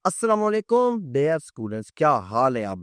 अस्सलाम वालेकुम dear students, क्या हाल है आप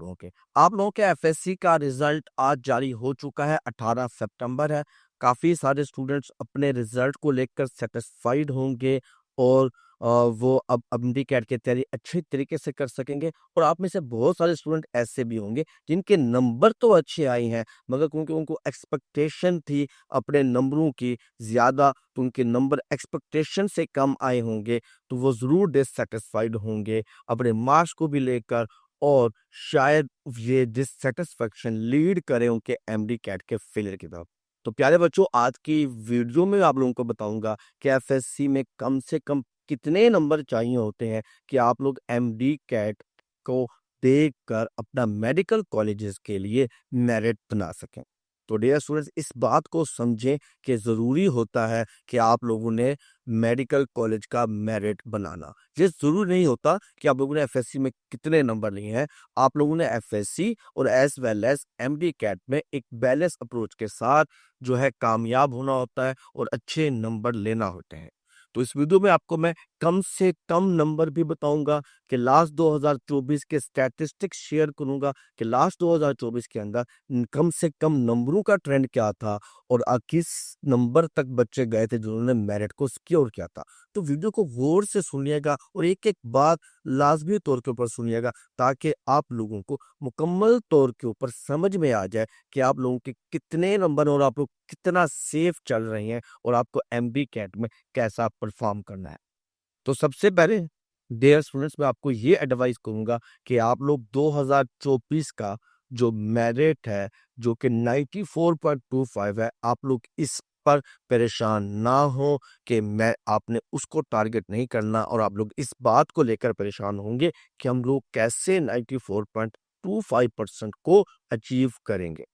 लोगों के एफएससी का रिजल्ट आज जारी हो चुका है। 18 सितंबर है। काफ़ी सारे स्टूडेंट्स अपने रिजल्ट को लेकर सेटिस्फाइड होंगे और वो अब एमडी कैट की तैयारी अच्छी तरीके से कर सकेंगे। और आप में से बहुत सारे स्टूडेंट ऐसे भी होंगे जिनके नंबर तो अच्छे आए हैं, मगर क्योंकि उनको एक्सपेक्टेशन थी अपने नंबरों की ज़्यादा, तो उनके नंबर एक्सपेक्टेशन से कम आए होंगे, तो वो ज़रूर डिससेटिस्फाइड होंगे अपने मार्क्स को भी लेकर। और शायद ये डिससेटिस्फैक्शन लीड करे उनके एमडी कैट के फेलियर की तरफ। तो प्यारे बच्चों, आज की वीडियो में आप लोगों को बताऊंगा कि एफएससी में कम से कम कितने नंबर चाहिए होते हैं कि आप लोग एमडी कैट को देखकर अपना मेडिकल कॉलेजेस के लिए मेरिट बना सकें। तो डियर स्टूडेंट्स, इस बात को समझें कि ज़रूरी होता है कि आप लोगों ने मेडिकल कॉलेज का मेरिट बनाना। ये ज़रूरी नहीं होता कि आप लोगों ने एफएससी में कितने नंबर लिए हैं। आप लोगों ने एफएससी और as well as MDCAT में एक बैलेंस अप्रोच के साथ जो है कामयाब होना होता है और अच्छे नंबर लेना होते हैं। तो इस वीडियो में आपको मैं कम से कम नंबर भी बताऊंगा कि लास्ट 2024 के स्टैटिस्टिक्स शेयर करूंगा कि लास्ट 2024 के अंदर कम से कम नंबरों का ट्रेंड क्या था और किस नंबर तक बच्चे गए थे जिन्होंने मेरिट को सिक्योर किया था। तो वीडियो को गौर से सुनिएगा और एक एक बात लाजमी तौर के ऊपर सुनिएगा, ताकि आप लोगों को मुकम्मल तौर के ऊपर समझ में आ जाए कि आप लोगों के कितने नंबर और आप लोग कितना सेफ चल रहे हैं और आपको एमबी कैट में कैसा परफॉर्म करना है। तो सबसे पहले डियर स्टूडेंट्स, मैं आपको ये एडवाइस करूंगा कि आप लोग 2024 का जो मेरिट है, जो कि 94.25 है, आप लोग इस पर परेशान ना हो कि मैं आपने उसको टारगेट नहीं करना, और आप लोग इस बात को लेकर परेशान होंगे कि हम लोग कैसे 94.25% को अचीव करेंगे।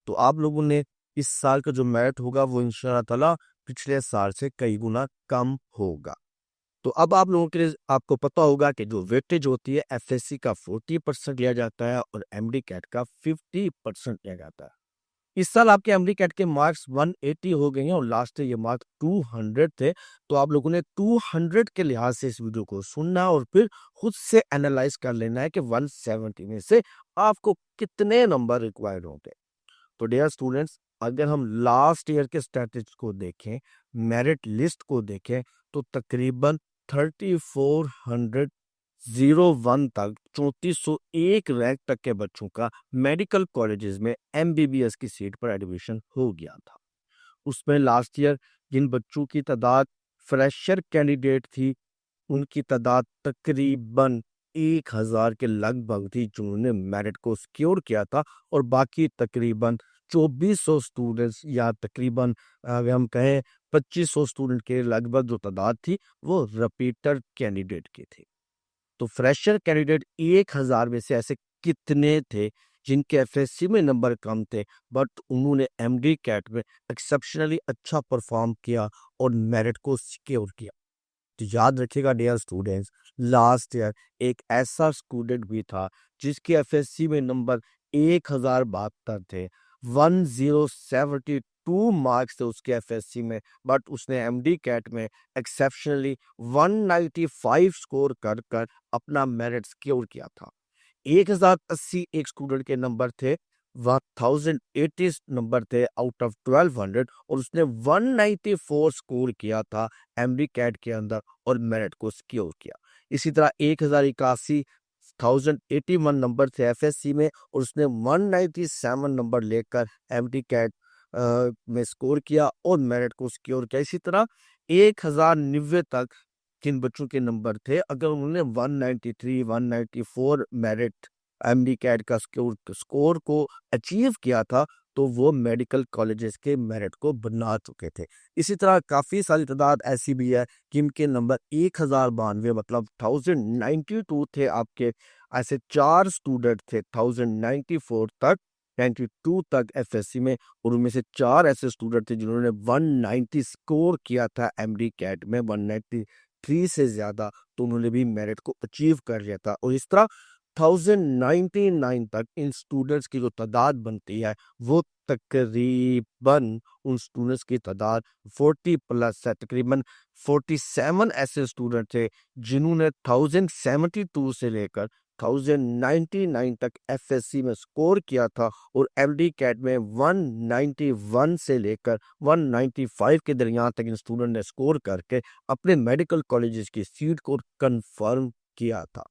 तो आप लोगों ने इस साल का जो मेरिट होगा वो इंशाअल्लाह ताला पिछले साल से कई गुना कम होगा। तो अब आप लोगों के लिए आपको पता होगा कि जो वेटेज होती है, एफएससी का 40% लिया जाता है और एमडी कैट का 50% लिया जाता है। इस साल आपके एमडी कैट के मार्क्स 180 हो गए हैं और लास्ट ईयर ये मार्क्स 200 थे। तो आप लोगों ने 200 के लिहाज से इस वीडियो को सुनना और फिर खुद से एनालाइज कर लेना है कि 170 में से आपको कितने नंबर रिक्वायर्ड होंगे। तो डियर स्टूडेंट्स, अगर हम लास्ट ईयर के स्टैटिस्टिक्स को देखें, मेरिट लिस्ट को देखें, तो तकरीबन 3401 तक 3401 रैंक तक के बच्चों का मेडिकल कॉलेजेस में एमबीबीएस की सीट पर एडमिशन हो गया था। उसमें लास्ट ईयर जिन बच्चों की तादाद फ्रेशर कैंडिडेट थी, उनकी तादाद तकरीबन 1000 के लगभग थी जिन्होंने मेरिट को सिक्योर किया था। और बाकी तकरीबन 2400 स्टूडेंट्स या तकरीबन अगर हम कहें 2500 स्टूडेंट के लगभग जो तादाद थी वो रिपीटर कैंडिडेट की थी। तो फ्रेशर कैंडिडेट 1000 में से ऐसे कितने थे जिनके एफएससी में नंबर कम थे, बट उन्होंने एमडी कैट में एक्सेप्शनली अच्छा परफॉर्म किया और मेरिट को सिक्योर किया। तो याद रखिएगा डियर स्टूडेंट्स, लास्ट ईयर एक ऐसा स्टूडेंट भी था जिसके एफएससी में नंबर 1072 थे, 1072 मार्क्स थे उसके एफएससी में, बट उसने एमडी कैट में एक्सेप्शनली 195 स्कोर कर कर अपना मेरिट सिक्योर किया था। 1080 एक स्टूडेंट के नंबर थे, 1080 नंबर थे आउट ऑफ 1200, और उसने 194 स्कोर किया था एमडी कैट के अंदर और मेरिट को सिक्योर किया। इसी तरह 1081 1081 नंबर थे एफएससी में और उसने 197 नंबर लेकर एमडी कैट में स्कोर किया और मेरिट को सिक्योर किया। इसी तरह 1090 तक जिन बच्चों के नंबर थे, अगर उन्होंने 193 194 मेरिट एमडी कैट का स्कोर को अचीव किया था, तो वो मेडिकल कॉलेजेस के मेरिट को बना चुके थे। इसी तरह काफ़ी सारी तादाद ऐसी भी है जिनके नंबर 1092 मतलब 1092 थे आपके। ऐसे 4 स्टूडेंट थे 1094 तक 92 तक एफएससी में, और उनमें से 4 ऐसे स्टूडेंट थे जिन्होंने 190 स्कोर किया था एमडी कैट में 193 से ज़्यादा, तो उन्होंने भी मेरिट को अचीव कर लिया था। और इस तरह 1099 तक इन स्टूडेंट्स की जो तादाद बनती है वो तकरीबन उन स्टूडेंट्स की तादाद 40 प्लस है। तकरीबन 47 ऐसे स्टूडेंट थे जिन्होंने 1072 से लेकर 1099 तक एफएससी में स्कोर किया था और एमडी कैट में 191 से लेकर 195 के दरमियान तक इन स्टूडेंट ने स्कोर करके अपने मेडिकल कॉलेजेस की सीट को कंफर्म किया था।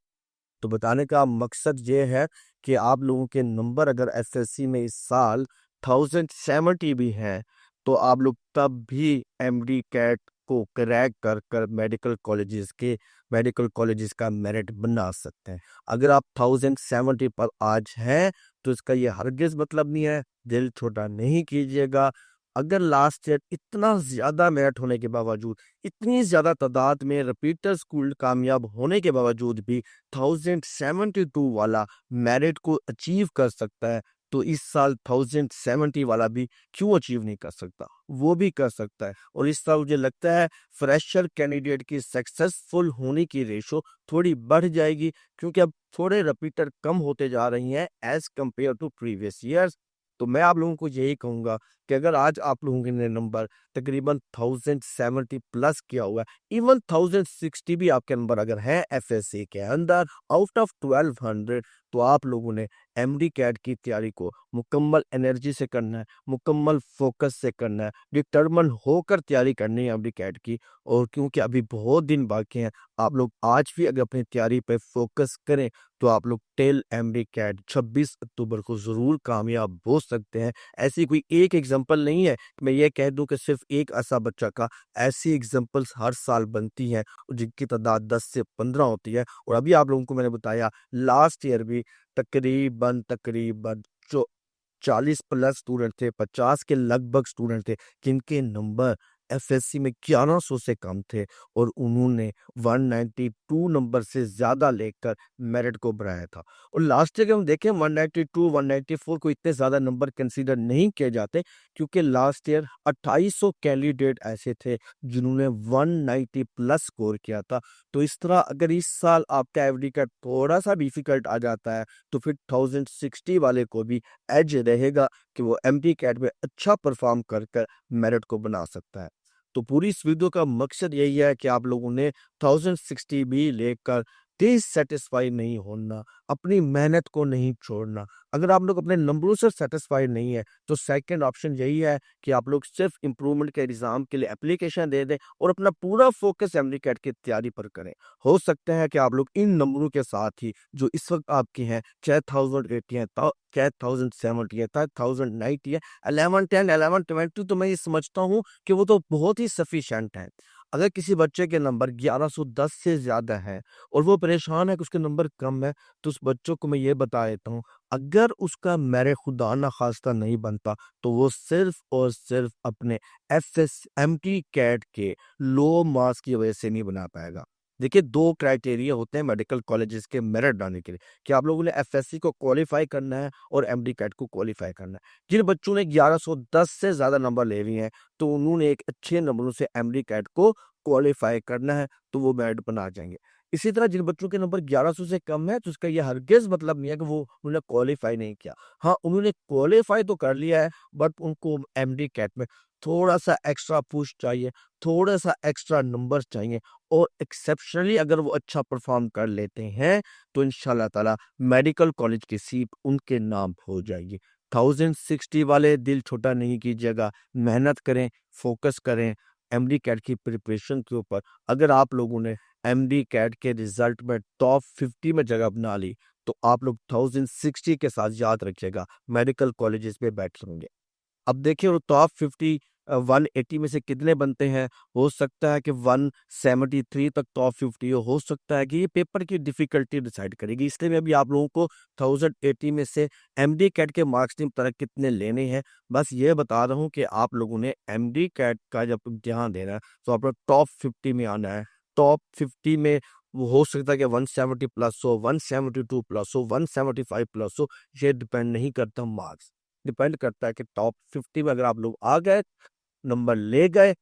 तो बताने का मकसद ये है कि आप लोगों के नंबर अगर एसएससी में इस साल 1070 भी हैं तो आप लोग तब भी एमडी कैट को क्रैक कर कर मेडिकल कॉलेजेस का मेरिट बना सकते हैं। अगर आप 1070 पर आज हैं तो इसका ये हरगिज मतलब नहीं है, दिल छोटा नहीं कीजिएगा। अगर लास्ट ईयर इतना ज़्यादा मेरिट होने के बावजूद, इतनी ज़्यादा तादाद में रिपीटर स्कूल कामयाब होने के बावजूद भी 1072 वाला मेरिट को अचीव कर सकता है, तो इस साल 1070 वाला भी क्यों अचीव नहीं कर सकता? वो भी कर सकता है। और इस साल मुझे लगता है फ्रेशर कैंडिडेट की सक्सेसफुल होने की रेशो थोड़ी बढ़ जाएगी, क्योंकि अब थोड़े रिपीटर कम होते जा रही हैं as compare to previous years. तो मैं आप लोगों को यही कहूँगा कि अगर आज आप लोगों के ने नंबर तकरीबन 1070 प्लस किया हुआ है, इवन 1060 भी आपके नंबर अगर हैं एफएससी के अंदर आउट ऑफ 1200, तो आप लोगों ने एमडी कैट की तैयारी को मुकम्मल एनर्जी से करना है, मुकम्मल फोकस से करना है, डिटर्मन होकर तैयारी करनी है एमडी कैट की। और क्योंकि अभी बहुत दिन बाकी हैं, आप लोग आज भी अगर अपनी तैयारी पे फोकस करें तो आप लोग टेल एमडी कैट 26 अक्टूबर को ज़रूर कामयाब हो सकते हैं। ऐसी कोई एक एग्जांपल नहीं है कि मैं ये कह दूं कि सिर्फ एक ऐसा बच्चा का, ऐसी एग्जांपल्स हर साल बनती हैं और जिनकी तादाद 10 से 15 होती है। और अभी आप लोगों को मैंने बताया लास्ट ईयर भी तकरीबन जो 40 प्लस स्टूडेंट थे, 50 के लगभग स्टूडेंट थे जिनके नंबर एफएससी में 1100 से कम थे और उन्होंने 192 नंबर से ज़्यादा लेकर मेरिट को बढ़ाया था। और लास्ट ईयर हम देखें 192, 194 को इतने ज़्यादा नंबर कंसीडर नहीं किए जाते, क्योंकि लास्ट ईयर 2800 कैंडिडेट ऐसे थे जिन्होंने 190 प्लस स्कोर किया था। तो इस तरह अगर इस साल आपका एवरी का थोड़ा सा डिफिकल्ट आ जाता है तो फिर 1060 वाले को भी एज रहेगा कि वो एमडी कैट में अच्छा परफॉर्म कर कर मेरिट को बना सकता है। तो पूरी इस वीडियो का मकसद यही है कि आप लोगों ने 1060 भी लेकर डिससेटिस्फाई नहीं होना, अपनी मेहनत को नहीं छोड़ना। अगर आप लोग अपने नंबरों से सेटिस्फाइड नहीं है तो सेकंड ऑप्शन यही है कि आप लोग सिर्फ इम्प्रूवमेंट के एग्जाम के लिए एप्लीकेशन दे दें और अपना पूरा फोकस एमडी कैट की तैयारी पर करें। हो सकता है कि आप लोग इन नंबरों के साथ ही जो इस वक्त आपके हैं, चाहे 1080 है, चाहे 1070 है, चाहे 1090 है, 1110, 1120, तो मैं ये समझता हूँ कि वो तो बहुत ही सफिशिएंट है। अगर किसी बच्चे के नंबर 1110 से ज़्यादा है और वो परेशान है कि उसके नंबर कम है, तो उस बच्चों को मैं ये बता देता हूँ, अगर उसका मेरिट खुदा ना खास्ता नहीं बनता तो वो सिर्फ और सिर्फ अपने एफएसएमटी कैट के लो मार्क्स की वजह से नहीं बना पाएगा। देखिए, दो क्राइटेरिया होते हैं मेडिकल कॉलेजेस के मेरिट डालने के लिए कि आप लोगों ने एफएससी को क्वालिफाई करना है और एमडी कैट को क्वालिफाई करना है। जिन बच्चों ने 1110 से ज़्यादा नंबर ले लिए हैं तो उन्होंने एक अच्छे नंबरों से एमडी कैट को क्वालिफाई करना है, तो वो मेरिट बना जाएंगे। इसी तरह जिन बच्चों के नंबर 1100 से कम है तो उसका ये हरगिज मतलब नहीं है कि वो उन्होंने क्वालिफाई नहीं किया। हाँ, उन्होंने क्वालिफाई तो कर लिया है, बट उनको एमडी कैट में थोड़ा सा एक्स्ट्रा पुश चाहिए, थोड़ा सा एक्स्ट्रा नंबर चाहिए। और एक्सेप्शनली अगर वो अच्छा परफॉर्म कर लेते हैं तो इंशाल्लाह ताला मेडिकल कॉलेज की सीट उनके नाम हो जाएगी। 1060 वाले दिल छोटा नहीं कीजिएगा, मेहनत करें, फोकस करें एमडी कैट की प्रिपरेशन के ऊपर। अगर आप लोगों ने एमडी कैट के रिजल्ट में टॉप 50 में जगह बना ली तो आप लोग 1060 के साथ याद रखिएगा मेडिकल कॉलेजेस में बैठे होंगे। अब देखिए वो टॉप 50 180 में से कितने बनते हैं। हो सकता है कि 173 तक टॉप 50 हो सकता है कि ये पेपर की डिफिकल्टी डिसाइड करेगी। इसलिए मैं अभी आप लोगों को 1080 में से एमडी कैट के मार्क्स नहीं बता रहा कितने लेने हैं, बस ये बता रहा हूँ कि आप लोगों ने एमडी कैट का जब इम्तिहान देना है तो आपको टॉप 50 में आना है। टॉप 50 में वो हो सकता है कि 170 प्लस हो, 172 प्लस हो, 175 प्लस हो, ये डिपेंड नहीं करता मार्क्स, डिपेंड करता है कि टॉप 50 में अगर आप लोग आ गए, नंबर ले गए,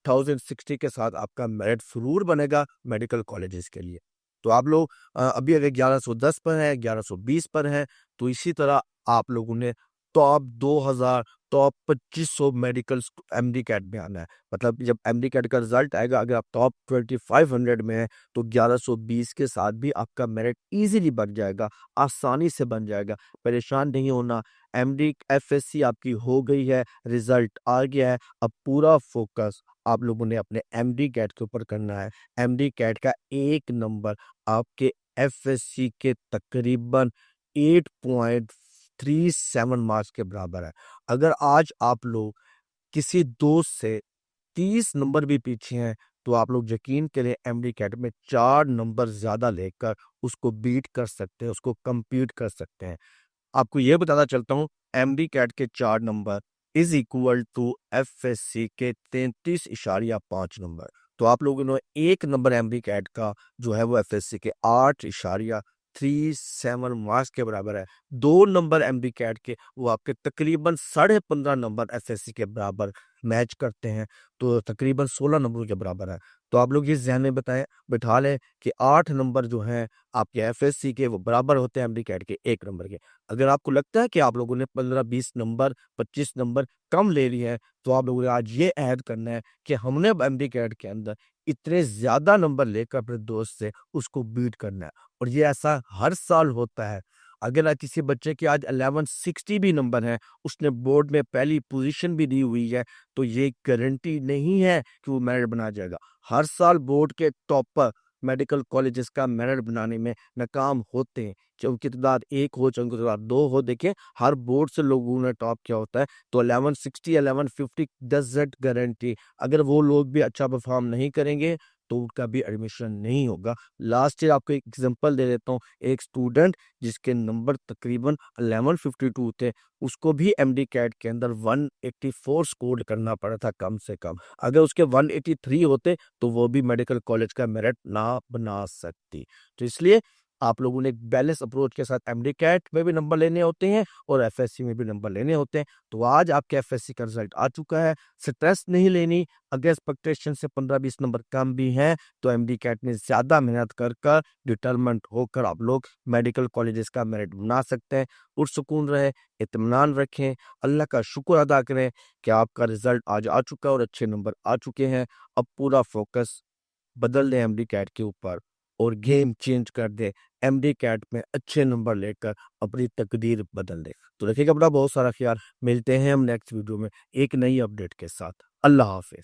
1060 के साथ आपका मेरिट ज़रूर बनेगा मेडिकल कॉलेजेस के लिए। तो आप लोग अभी अगर 1110 पर है, 1120 पर है, तो इसी तरह आप लोगों ने top 2000, top 2500 medical MDCAT में आना है। मतलब जब एमडी कैट का रिजल्ट आएगा, अगर आप टॉप 2500 में हैं, तो 1120 के साथ भी आपका मेरिट इजीली बन जाएगा, आसानी से बन जाएगा। परेशान नहीं होना। एमडी एफएससी आपकी हो गई है, रिजल्ट आ गया है। अब पूरा फोकस आप लोगों ने अपने एमडी कैट के ऊपर करना है। एमडी कैट का एक नंबर आपके एफएससी के तकरीबन 8.37 मार्क्स के बराबर है। अगर आज आप लोग किसी दोस्त से 30 नंबर भी पीछे हैं, तो आप लोग यकीन करें एमडी कैट में 4 नंबर ज़्यादा लेकर उसको बीट कर सकते हैं, उसको कम्पीट कर सकते हैं। आपको ये बताना चलता हूँ, एमडी कैट के 4 number is equal to FSC के 33.5 नंबर। तो आप लोगों ने 1 नंबर एमडी कैट का जो है वो एफएससी के 8.37 मार्क्स के बराबर है। 2 नंबर एमडी कैट के वो आपके तकरीबन 15.5 नंबर एफएससी के बराबर मैच करते हैं, तो तकरीबन 16 नंबरों के बराबर है। तो आप लोग ये ज़हन में बिठा लें कि 8 नंबर जो हैं आपके एफएससी के वो बराबर होते हैं एमडी कैट के 1 नंबर के। अगर आपको लगता है कि आप लोगों ने 15-20 नंबर, 25 नंबर कम ले लिए हैं, तो आप लोगों ने आज ये ऐड करना है कि हमने अब एमडी कैट के अंदर इतने ज़्यादा नंबर लेकर अपने दोस्त से उसको बीट करना है। और ये ऐसा हर साल होता है। अगर आज किसी बच्चे के आज 1160 भी नंबर हैं, उसने बोर्ड में पहली पोजीशन भी दी हुई है, तो ये गारंटी नहीं है कि वो मेरिट बना जाएगा। हर साल बोर्ड के टॉपर मेडिकल कॉलेजेस का मेरिट बनाने में नाकाम होते हैं, चाहे उनकी तादाद 1 हो, चाहे उनकी तादाद 2 हो। देखिए, हर बोर्ड से लोगों ने टॉप किया होता है, तो 1160, 1150 डज़न्ट गारंटी। अगर वो लोग भी अच्छा परफॉर्म नहीं करेंगे, तो उनका भी एडमिशन नहीं होगा। लास्ट ईयर आपको एक एग्जांपल दे देता हूँ, एक स्टूडेंट जिसके नंबर तकरीबन 1152 थे, उसको भी एमडी कैट के अंदर 184 स्कोर करना पड़ा था कम से कम। अगर उसके 183 होते, तो वो भी मेडिकल कॉलेज का मेरिट ना बना सकती। तो इसलिए आप लोगों ने एक बैलेंस अप्रोच के साथ एमडी कैट में भी नंबर लेने होते हैं और एफएससी में भी नंबर लेने होते हैं। तो आज आपके एफएससी का रिजल्ट आ चुका है, स्ट्रेस नहीं लेनी। अगर एक्सपेक्टेशन से 15-20 नंबर कम भी हैं, तो एमडी कैट में ज़्यादा मेहनत कर डिटरमेंट होकर आप लोग मेडिकल कॉलेजेस का मेरिट बना सकते हैं। पुरसुकून रहे, इत्मीनान रखें, अल्लाह का शुक्र अदा करें कि आपका रिजल्ट आज आ चुका है और अच्छे नंबर आ चुके हैं। अब पूरा फोकस बदल दें एमडी कैट के ऊपर और गेम चेंज कर दें। एमडी कैट में अच्छे नंबर लेकर अपनी तकदीर बदल दें। तो रखिएगा अपना बहुत सारा ख्याल। मिलते हैं हम नेक्स्ट वीडियो में एक नई अपडेट के साथ। अल्लाह हाफ़िज़।